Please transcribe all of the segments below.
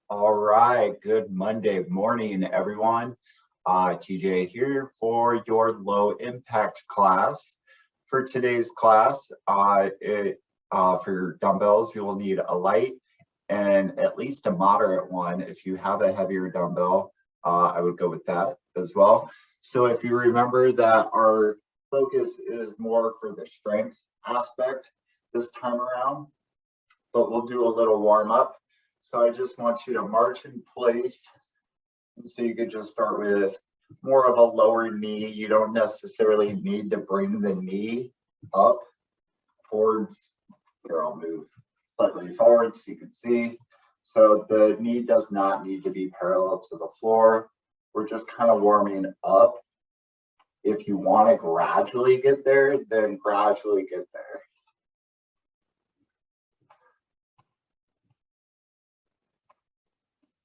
All right, good Monday morning, everyone. TJ here for your low impact class. For today's class, for your dumbbells, you will need a light and at least a moderate one. If you have a heavier dumbbell, I would go with that as well. So if you remember that our focus is more for the strength aspect this time around, but we'll do a little warm up. So I just want you to march in place. So you could just start with more of a lower knee. You don't necessarily need to bring the knee up towards, here I'll move slightly forward so you can see. So the knee does not need to be parallel to the floor. We're just kind of warming up. If you want to gradually get there, then gradually get there.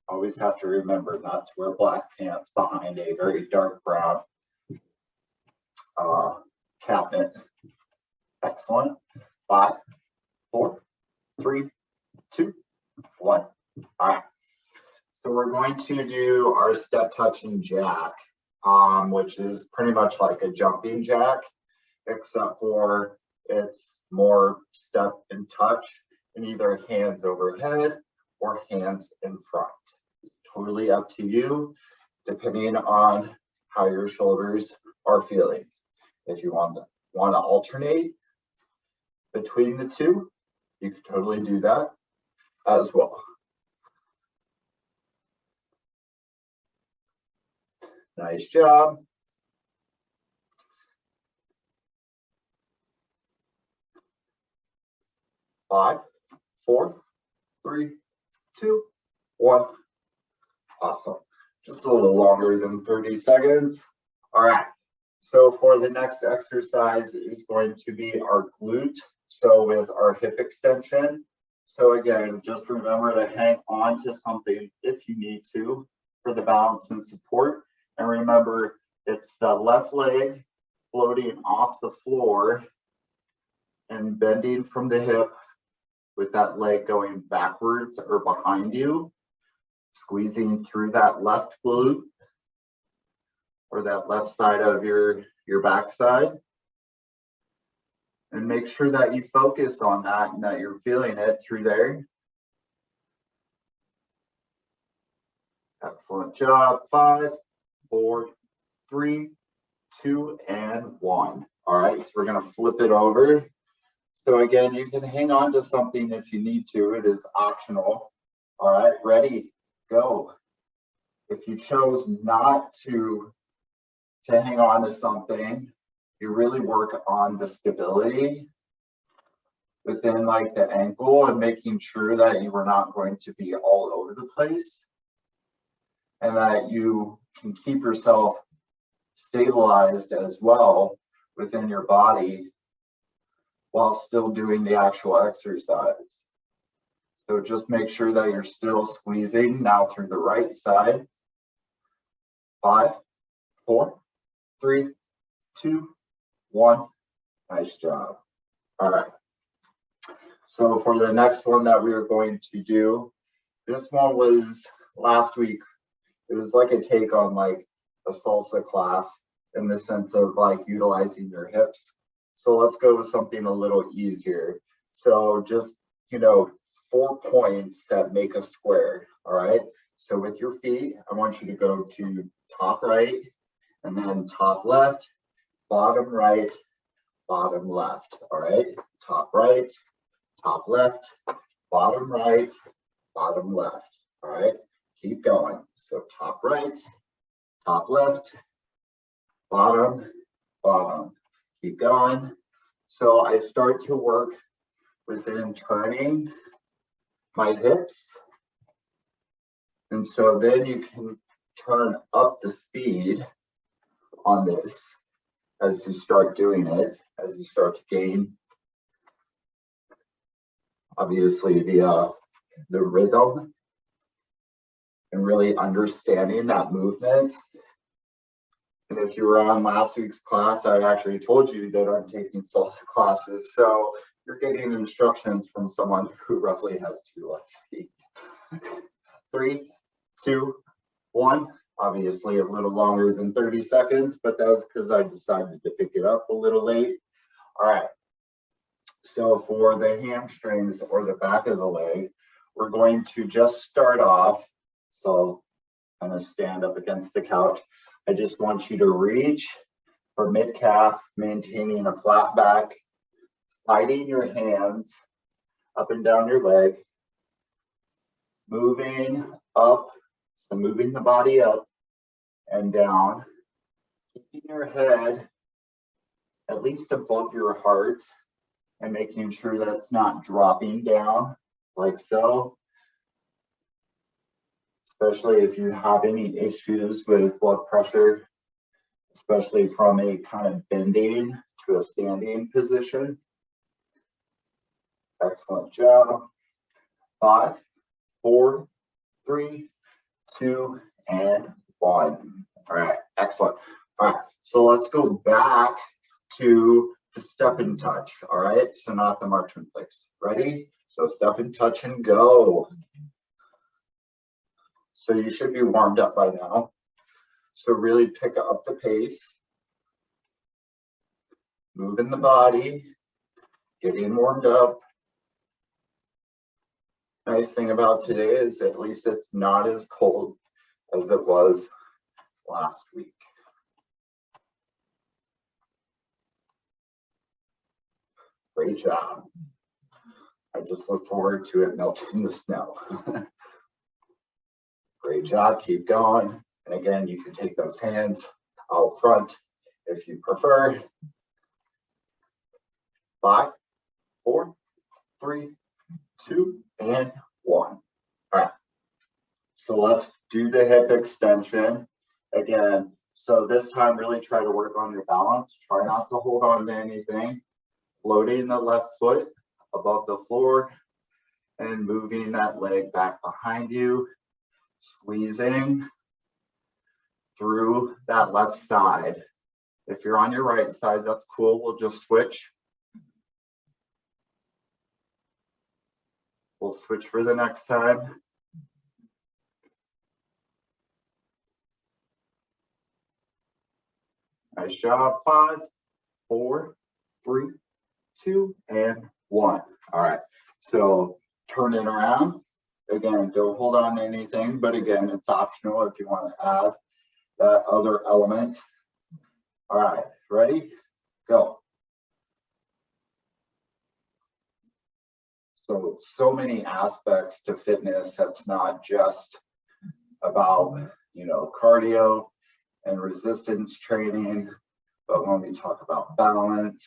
Always have to remember not to wear black pants behind a very dark brown cabinet. Excellent. 5, 4, 3, 2, 1. All right. So we're going to do our step touching jack, which is pretty much like a jumping jack, except for it's more step and touch and either hands overhead or hands in front. It's totally up to you, depending on how your shoulders are feeling. If you want to alternate between the two, you can totally do that as well. Nice job. Five, 4, 3, 2, 1. Awesome. Just a little longer than 30 seconds. All right. So for the next exercise is going to be our glute. So with our hip extension. So again, just remember to hang on to something if you need to for the balance and support. And remember, it's the left leg floating off the floor and bending from the hip with that leg going backwards or behind you, squeezing through that left glute or that left side of your backside. And make sure that you focus on that and that you're feeling it through there. Excellent job. 5, 4, 3, 2, and 1. All right, so we're going to flip it over. So again, you can hang on to something if you need to. It is optional. All right, ready, go. If you chose not to hang on to something, you really work on the stability within like the ankle and making sure that you are not going to be all over the place and that you can keep yourself stabilized as well within your body while still doing the actual exercise. So just make sure that you're still squeezing now through the right side. 5, 4, 3, 2, 1. Nice job. All right. So for the next one that we are going to do, this one was last week. It was like a take on like a salsa class in the sense of like utilizing your hips. So let's go with something a little easier. So just, 4 points that make a square. All right. So with your feet, I want you to go to top right and then top left, bottom right, bottom left. All right. Top right, top left, bottom right, bottom left. All right. Keep going. So top right, top left, bottom, bottom. Keep going. So I start to work within turning my hips. And so then you can turn up the speed on this as you start doing it, as you start to gain, obviously, the rhythm and really understanding that movement. And if you were on last week's class, I actually told you that I'm taking salsa classes. So you're getting instructions from someone who roughly has 2 left feet. 3, 2, 1. Obviously a little longer than 30 seconds, but that was because I decided to pick it up a little late. All right. So for the hamstrings or the back of the leg, we're going to just start off. So kind of stand up against the couch. I just want you to reach for mid calf, maintaining a flat back, sliding your hands up and down your leg, moving up, so moving the body up and down, keeping your head at least above your heart and making sure that's not dropping down like so. Especially if you have any issues with blood pressure, especially from a kind of bending to a standing position. Excellent job. 5, 4, 3, 2, and 1. All right, excellent. All right, so let's go back to the step and touch. All right, so not the march and place. Ready? So step and touch and go. So you should be warmed up by now. So really pick up the pace. Moving the body, getting warmed up. Nice thing about today is at least it's not as cold as it was last week. Great job. I just look forward to it melting the snow. Great job, keep going. And again, you can take those hands out front if you prefer. 5, 4, 3, 2, and 1. All right, so let's do the hip extension again. So this time, really try to work on your balance. Try not to hold on to anything. Floating the left foot above the floor and moving that leg back behind you. Squeezing through that left side. If you're on your right side, that's cool. We'll just switch. We'll switch for the next time. Nice job. 5, 4, 3, 2, and 1. All right. So turn it around. Again, don't hold on to anything, but again, it's optional if you want to add that other element. All right, ready? Go. So many aspects to fitness. That's not just about, cardio and resistance training, but when we talk about balance,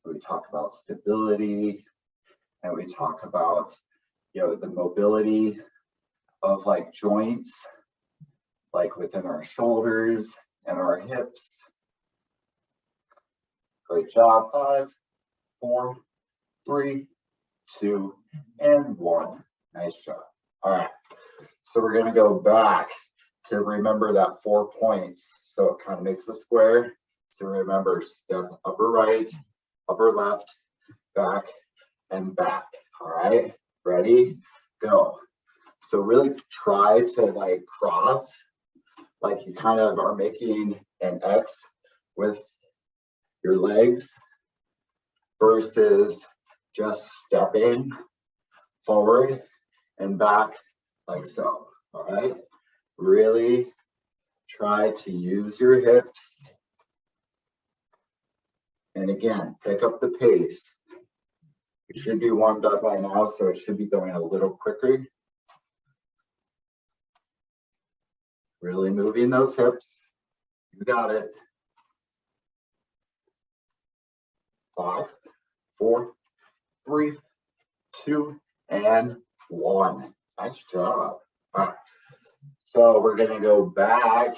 we talk about stability, and we talk about the mobility of like joints, like within our shoulders and our hips. Great job. 5, 4, 3, 2, and 1. Nice job. All right. So we're going to go back to remember that 4 points. So it kind of makes a square. So remember, step upper right, upper left, back, and back. All right. Ready? Go. So really try to cross, like you kind of are making an X with your legs versus just stepping forward and back like so. All right. Really try to use your hips. And again, pick up the pace. You should be warmed up by now, so it should be going a little quicker. Really moving those hips. You got it. 5, 4, 3, 2, and 1. Nice job. All right. So we're going to go back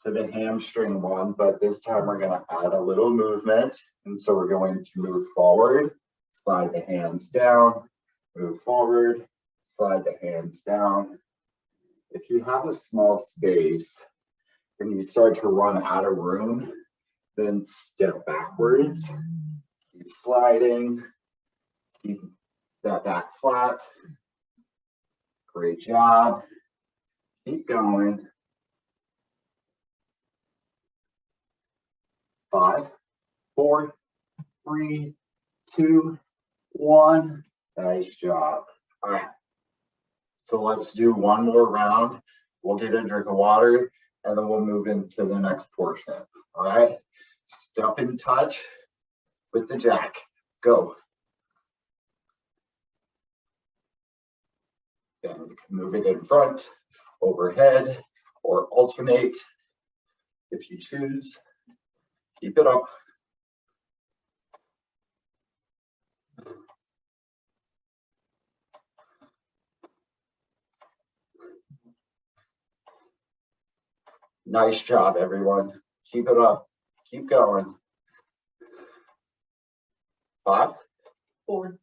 to the hamstring one, but this time we're going to add a little movement. And so we're going to move forward, slide the hands down, move forward, slide the hands down. If you have a small space and you start to run out of room, then step backwards, keep sliding, keep that back flat. Great job. Keep going. 5, 4, 3, 2, 1. Nice job. All right. So let's do one more round. We'll get a drink of water and then we'll move into the next portion. All right. Step in touch with the jack. Go. And you can move it in front, overhead, or alternate if you choose. Keep it up. Nice job, everyone. Keep it up. Keep going. 5, 4,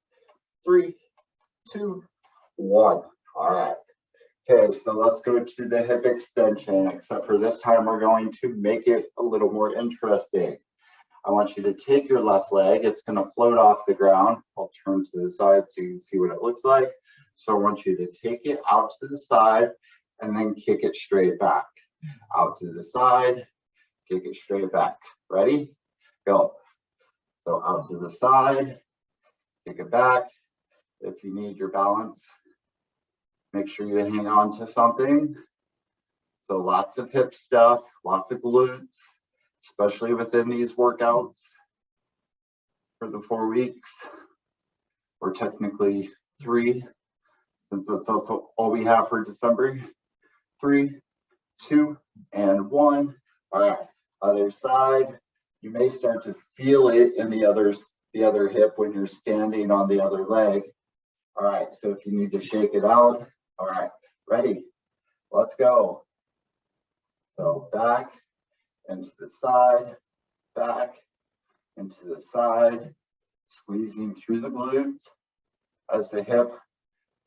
3, 2, 1. All right. Okay, so let's go to the hip extension, except for this time we're going to make it a little more interesting. I want you to take your left leg. It's going to float off the ground. I'll turn to the side so you can see what it looks like. So I want you to take it out to the side and then kick it straight back. Out to the side, kick it straight back. Ready? Go. So out to the side, kick it back. If you need your balance, make sure you hang on to something. So lots of hip stuff, lots of glutes, especially within these workouts for the 4 weeks, or technically 3, since that's all we have for December. 3, 2, and 1. All right, other side. You may start to feel it in the other hip when you're standing on the other leg. All right, so if you need to shake it out. All right, ready? Let's go. So back into the side, back into the side, squeezing through the glutes as the hip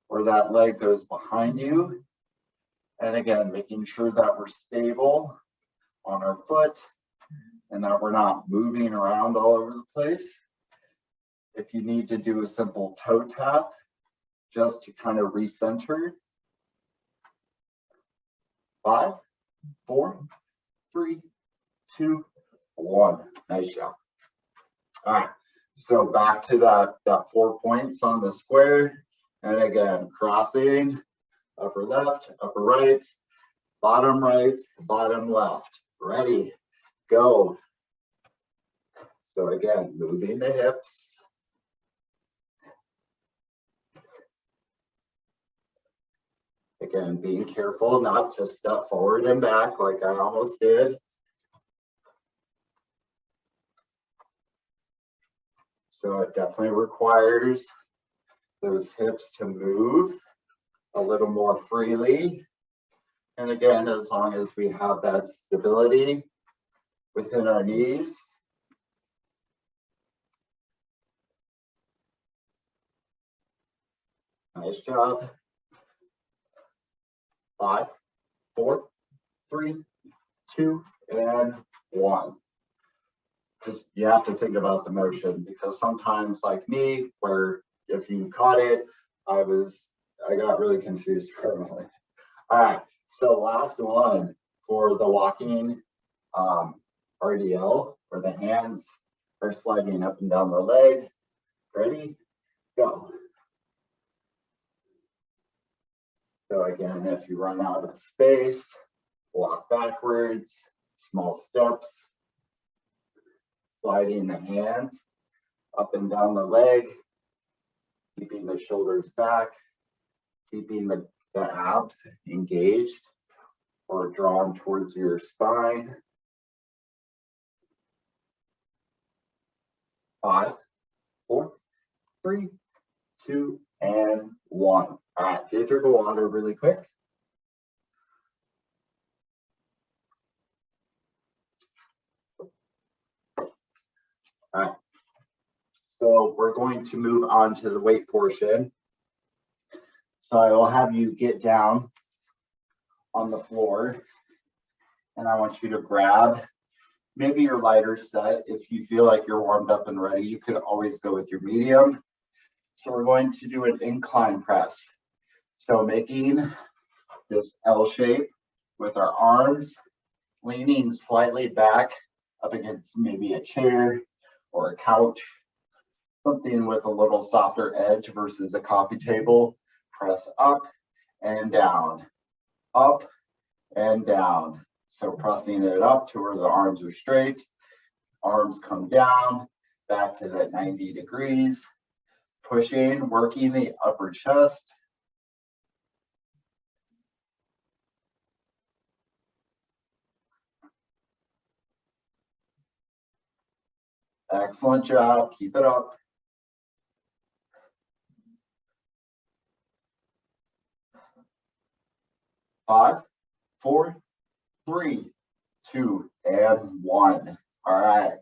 or that leg goes behind you. And again, making sure that we're stable on our foot and that we're not moving around all over the place. If you need to do a simple toe tap, just to kind of recenter. 5, 4, 3, 2, 1. Nice job. All right, so back to that 4 points on the square. And again, crossing, upper left, upper right, bottom left. Ready, go. So again, moving the hips. Again, being careful not to step forward and back like I almost did. So it definitely requires those hips to move a little more freely. And again, as long as we have that stability within our knees. Nice job. 5, 4, 3, 2, and 1. Just, you have to think about the motion, because sometimes, like me, where if you caught it, I got really confused for a moment. All right, so last one for the walking RDL, where the hands are sliding up and down the leg. Ready? Go. So again, if you run out of space, walk backwards, small steps, sliding the hands up and down the leg, keeping the shoulders back, keeping the abs engaged or drawn towards your spine. 5, 4, 3, 2, and 1. All right, get a drink of water really quick. All right, so we're going to move on to the weight portion. So I will have you get down on the floor, and I want you to grab maybe your lighter set. If you feel like you're warmed up and ready, you could always go with your medium. So we're going to do an incline press. So making this L shape with our arms leaning slightly back up against maybe a chair or a couch, something with a little softer edge versus a coffee table. Press up and down, up and down. So pressing it up to where the arms are straight, arms come down, back to that 90 degrees, pushing, working the upper chest. Excellent job, keep it up. 5, 4, 3, 2, and 1. All right.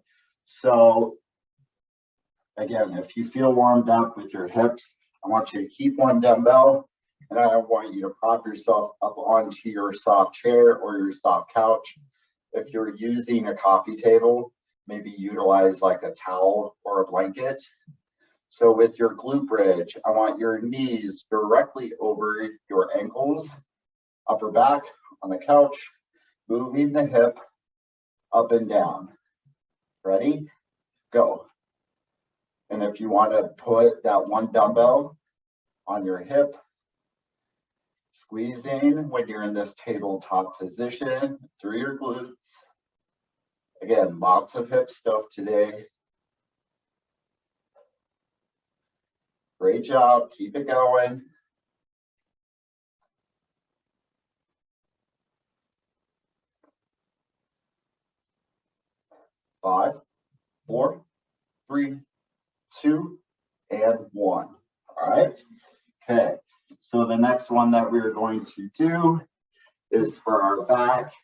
So again, if you feel warmed up with your hips, I want you to keep one dumbbell, and I want you to prop yourself up onto your soft chair or your soft couch. If you're using a coffee table, maybe utilize like a towel or a blanket. So with your glute bridge, I want your knees directly over your ankles, upper back on the couch, moving the hip up and down. Ready? Go. And if you want to put that one dumbbell on your hip, squeezing when you're in this tabletop position through your glutes. Again, lots of hip stuff today. Great job. Keep it going. 5, 4, 3, 2, and 1. All right. Okay. So the next one that we're going to do is for our back.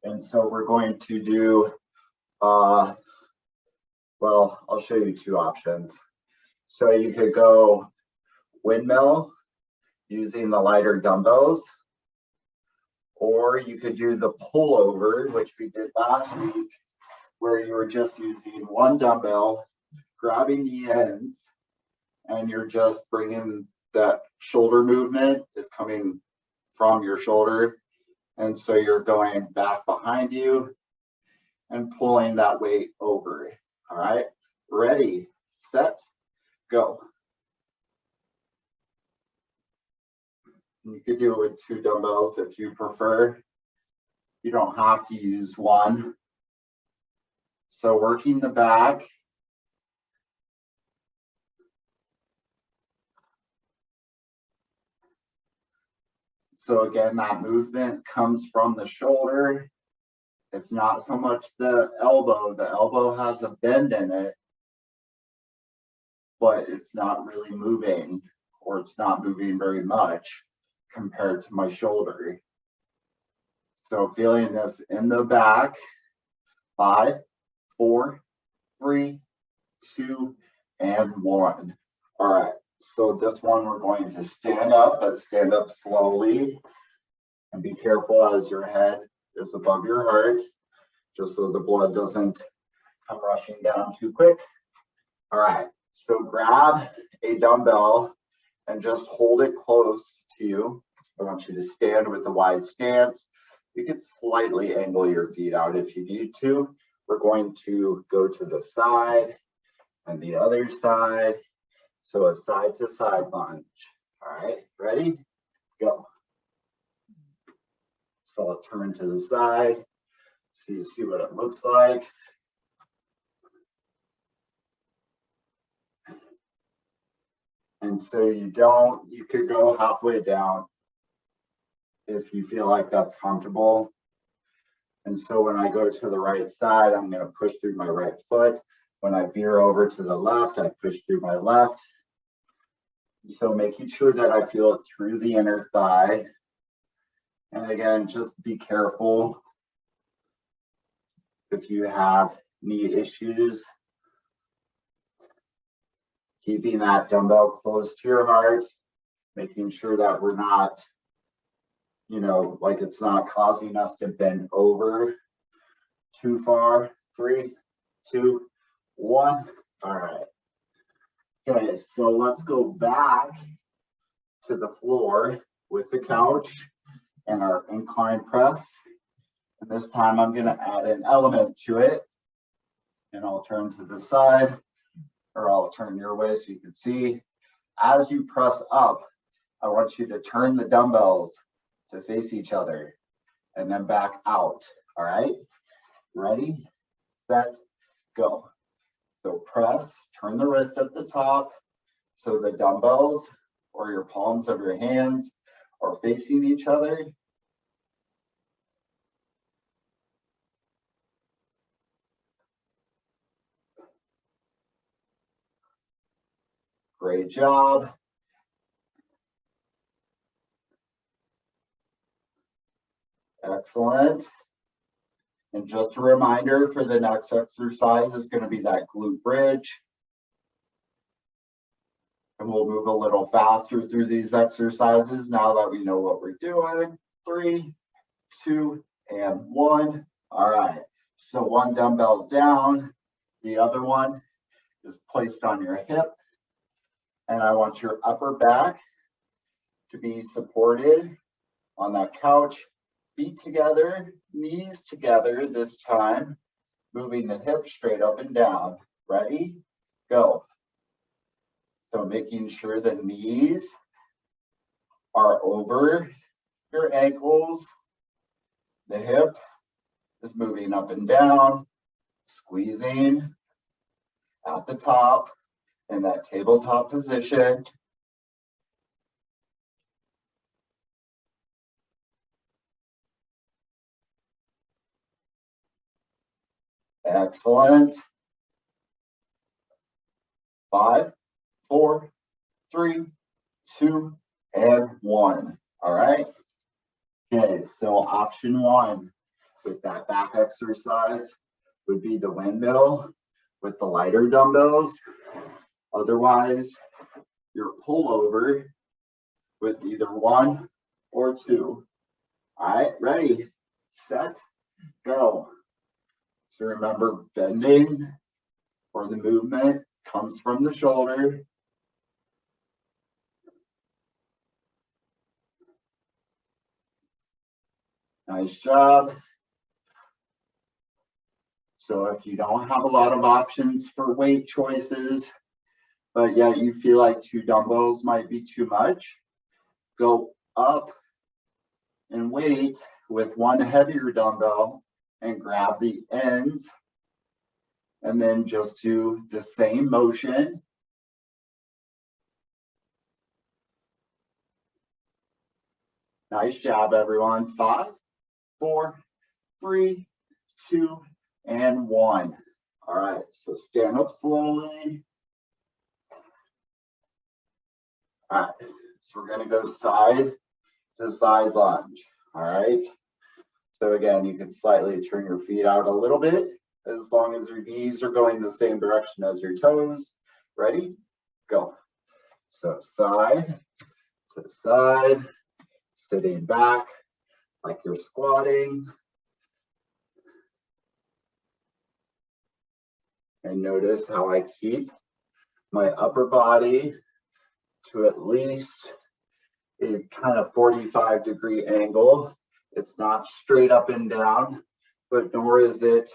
And so we're going to do, well, I'll show you two options. So you could go windmill using the lighter dumbbells, or you could do the pullover, which we did last week, where you were just using one dumbbell, grabbing the ends, and you're just bringing that shoulder movement is coming from your shoulder. And so you're going back behind you and pulling that weight over. All right, ready, set, go. You could do it with two dumbbells if you prefer. You don't have to use one. So working the back. So again, that movement comes from the shoulder. It's not so much the elbow. The elbow has a bend in it, but it's not really moving, or it's not moving very much compared to my shoulder. So feeling this in the back. 5, 4, 3, 2, and 1. All right. So this one we're going to stand up, but stand up slowly, and be careful as your head is above your heart, just so the blood doesn't come rushing down too quick. All right, so grab a dumbbell and just hold it close to you. I want you to stand with the wide stance. You can slightly angle your feet out if you need to. We're going to go to the side and the other side. So a side to side lunge. All right, ready? Go. So I'll turn to the side so you see what it looks like. And so you could go halfway down if you feel like that's comfortable. And so when I go to the right side, I'm going to push through my right foot. When I veer over to the left, I push through my left. So making sure that I feel it through the inner thigh. And again, just be careful if you have knee issues. Keeping that dumbbell close to your heart, making sure that we're not, like it's not causing us to bend over too far. 3, 2, 1. All right. Okay, so let's go back to the floor with the couch and our incline press. And this time I'm going to add an element to it. And I'll turn to the side, or I'll turn your way so you can see. As you press up, I want you to turn the dumbbells to face each other and then back out. All right? Ready, set, go. So press, turn the wrist at the top so the dumbbells or your palms of your hands are facing each other. Great job. Excellent. And just a reminder for the next exercise is going to be that glute bridge. And we'll move a little faster through these exercises now that we know what we're doing. 3, 2, and 1. All right. So one dumbbell down, the other one is placed on your hip. And I want your upper back to be supported on that couch. Feet together, knees together this time, moving the hips straight up and down. Ready? Go. So making sure the knees are over your ankles. The hip is moving up and down, squeezing at the top in that tabletop position. Excellent. 5, 4, 3, 2, and 1. All right. Okay, so option 1 with that back exercise would be the windmill with the lighter dumbbells. Otherwise, your pullover with either 1 or 2. All right, ready, set, go. So remember, bending or the movement comes from the shoulder. Nice job. So if you don't have a lot of options for weight choices, but yet you feel like 2 dumbbells might be too much, go up and wait with 1 heavier dumbbell and grab the ends, and then just do the same motion. Nice job, everyone. 5, 4, 3, 2, and 1. All right, so stand up slowly. All right, so we're gonna go side to side lunge. All right. So again, you can slightly turn your feet out a little bit as long as your knees are going the same direction as your toes. Ready? Go. So side to side, sitting back like you're squatting. And notice how I keep my upper body to at least a kind of 45-degree angle. It's not straight up and down, but nor is it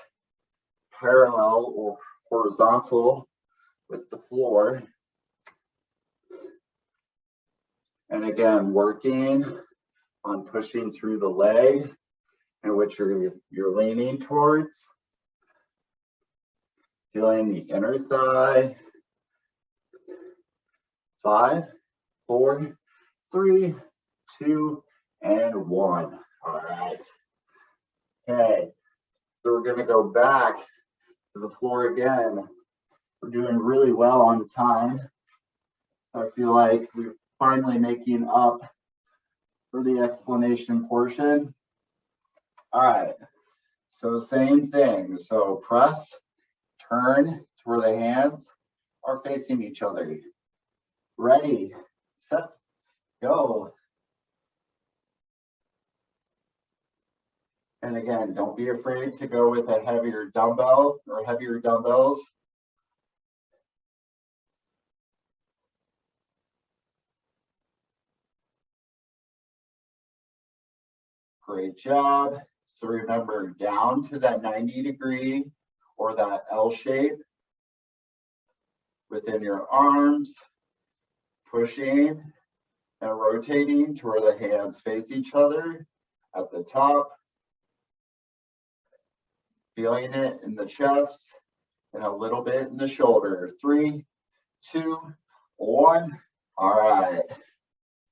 parallel or horizontal with the floor. And again, working on pushing through the leg in which you're leaning towards. Feeling the inner thigh. 5, 4, 3, 2, and 1. All right. Okay. So we're going to go back to the floor again. We're doing really well on time. I feel like we're finally making up for the explanation portion. All right. So same thing. So press, turn to where the hands are facing each other. Ready, set, go. And again, don't be afraid to go with a heavier dumbbell or heavier dumbbells. Great job. So remember, down to that 90-degree or that L shape within your arms, pushing and rotating to where the hands face each other at the top. Feeling it in the chest and a little bit in the shoulder. 3, 2, 1. All right.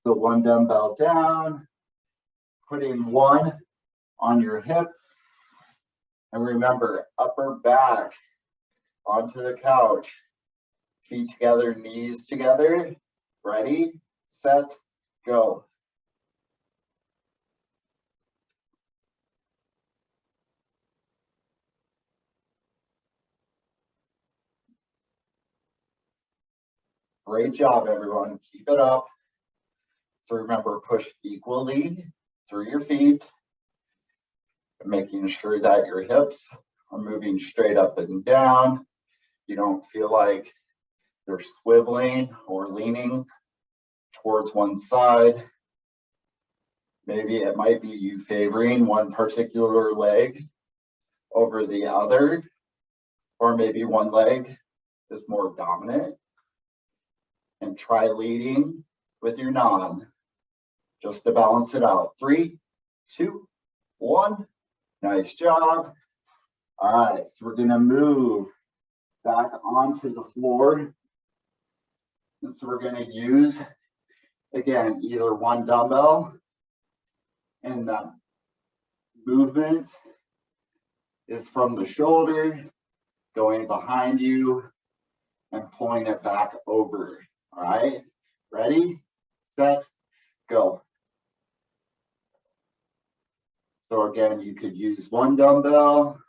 So one dumbbell down, putting one on your hip. And remember, upper back onto the couch. Feet together, knees together. Ready, set, go. Great job, everyone. Keep it up. So remember, push equally through your feet, making sure that your hips are moving straight up and down. You don't feel like they're swiveling or leaning towards one side. Maybe it might be you favoring one particular leg over the other, or maybe one leg is more dominant. And try leading with your non, just to balance it out. 3, 2, 1. Nice job. All right, so we're gonna move back onto the floor. And so we're gonna use, again, either one dumbbell, and the movement is from the shoulder, going behind you, and pulling it back over. All right, ready, set, go. So again, you could use one dumbbell.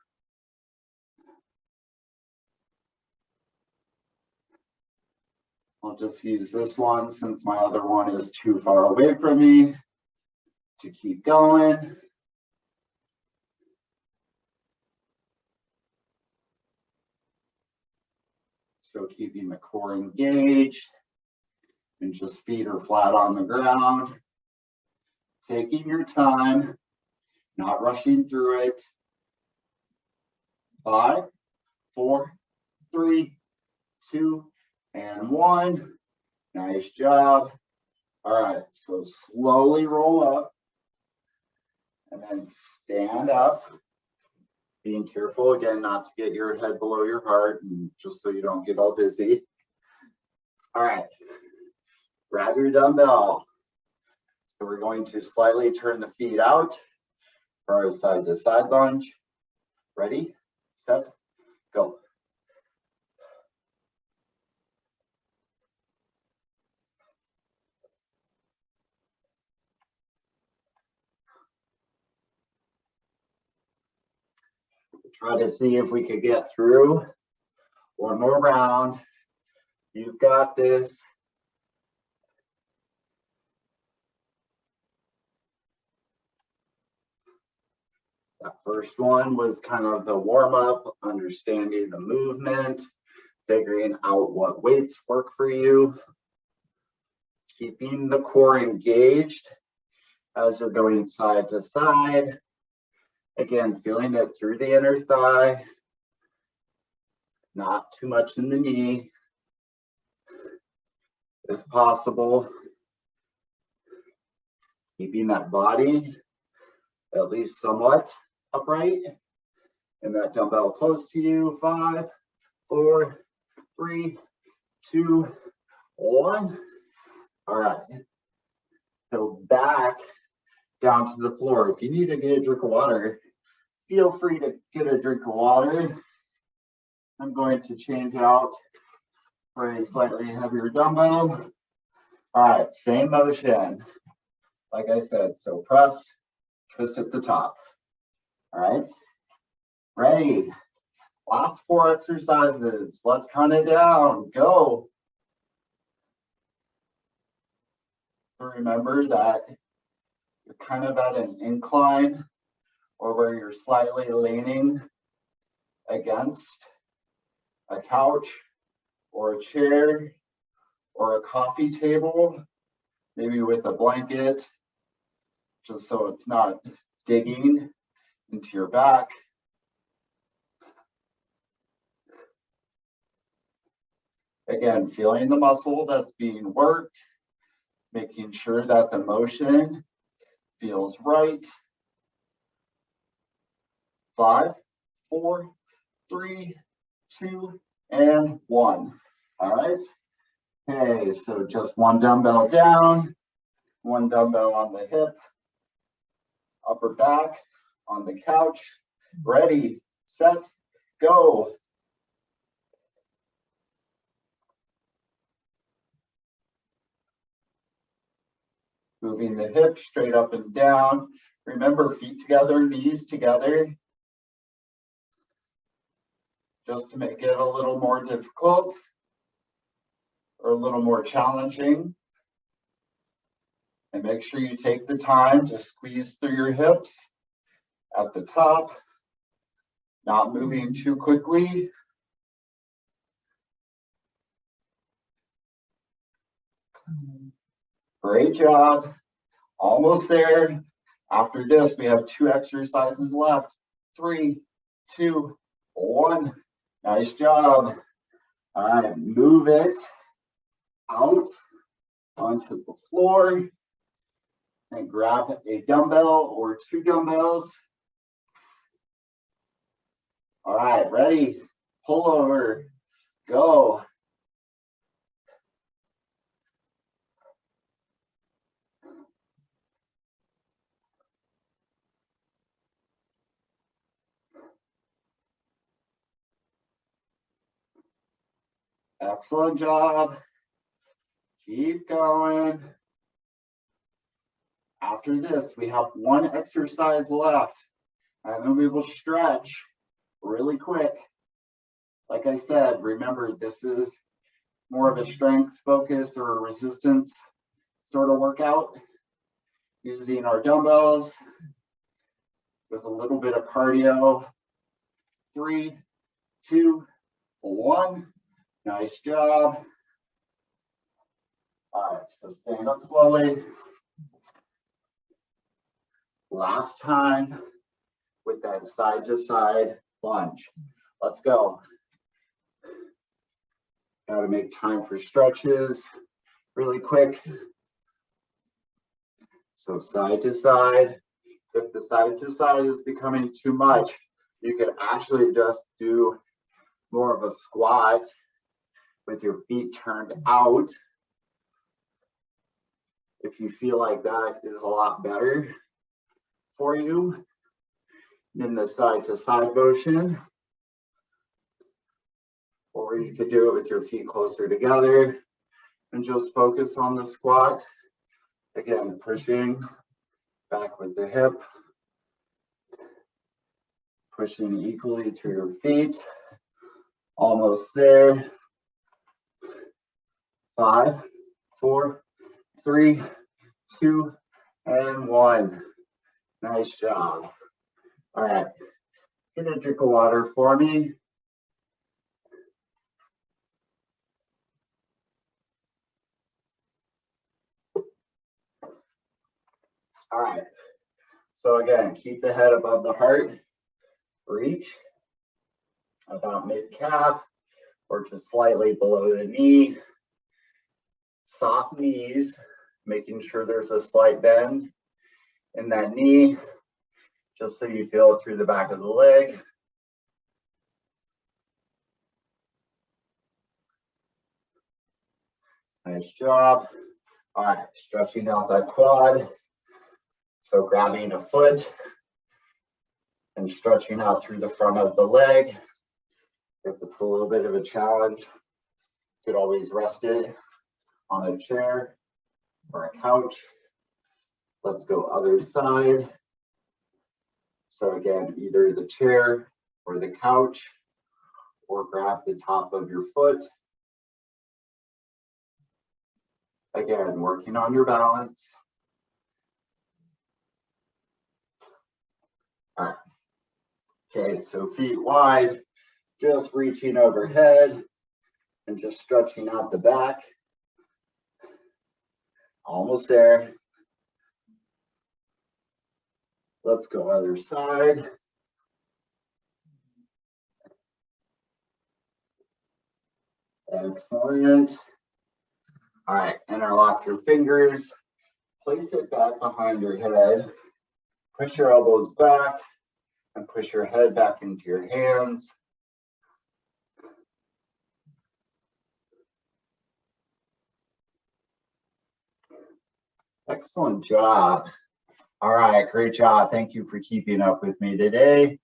I'll just use this one since my other one is too far away from me to keep going. So keeping the core engaged. And just feet are flat on the ground. Taking your time, not rushing through it. 5, 4, 3, 2, and 1. Nice job. All right, so slowly roll up and then stand up. Being careful again not to get your head below your heart, and just so you don't get all dizzy. All right. Grab your dumbbell. So we're going to slightly turn the feet out for our side to side lunge. Ready, set, go. Try to see if we could get through one more round. You've got this. That first one was kind of the warm-up, understanding the movement, figuring out what weights work for you, keeping the core engaged as you're going side to side. Again, feeling it through the inner thigh, not too much in the knee, if possible. Keeping that body at least somewhat upright, and that dumbbell close to you. 5, 4, 3, 2, 1. All right. So back down to the floor. If you need to get a drink of water, feel free to get a drink of water. I'm going to change out for a slightly heavier dumbbell. All right, same motion. Like I said, so press, twist at the top. All right, ready. Last 4 exercises. Let's count it down. Go. Remember that you're kind of at an incline or where you're slightly leaning against a couch or a chair or a coffee table, maybe with a blanket, just so it's not digging into your back. Again, feeling the muscle that's being worked, making sure that the motion feels right. 5, 4, 3, 2, and 1. All right. Okay, so just one dumbbell down, one dumbbell on the hip, upper back on the couch. Ready, set, go. Moving the hips straight up and down. Remember, feet together, knees together. Just to make it a little more difficult or a little more challenging. And make sure you take the time to squeeze through your hips at the top, not moving too quickly. Great job. Almost there. After this, we have 2 exercises left. 3, 2, 1. Nice job. All right, move it out onto the floor and grab a dumbbell or 2 dumbbells. All right, ready? Pull over. Go. Excellent job. Keep going. After this, we have 1 exercise left, and then we will stretch really quick. Like I said, remember, this is more of a strength focus or a resistance sort of workout, using our dumbbells with a little bit of cardio. 3, 2, 1. Nice job. All right, so stand up slowly. Last time with that side to side lunge. Let's go. Got to make time for stretches really quick. So side to side. If the side to side is becoming too much, you can actually just do more of a squat with your feet turned out. If you feel like that is a lot better for you than the side to side motion. Or you could do it with your feet closer together and just focus on the squat. Again, pushing back with the hip, pushing equally to your feet. Almost there. 5, 4, 3, 2, and 1. Nice job. All right, get a drink of water for me. All right, so again, keep the head above the heart. Reach about mid-calf or just slightly below the knee. Soft knees, making sure there's a slight bend in that knee, just so you feel it through the back of the leg. Nice job. All right, stretching out that quad. So grabbing a foot and stretching out through the front of the leg. If it's a little bit of a challenge, you could always rest it on a chair or a couch. Let's go other side. So again, either the chair or the couch, or grab the top of your foot. Again, working on your balance. All right. Okay, so feet wide, just reaching overhead and just stretching out the back. Almost there. Let's go other side. Excellent. All right, interlock your fingers. Place it back behind your head. Push your elbows back and push your head back into your hands. Excellent job. All right, great job. Thank you for keeping up with me today.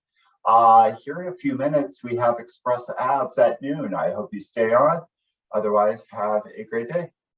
Here in a few minutes, we have Express Abs at noon. I hope you stay on. Otherwise, have a great day.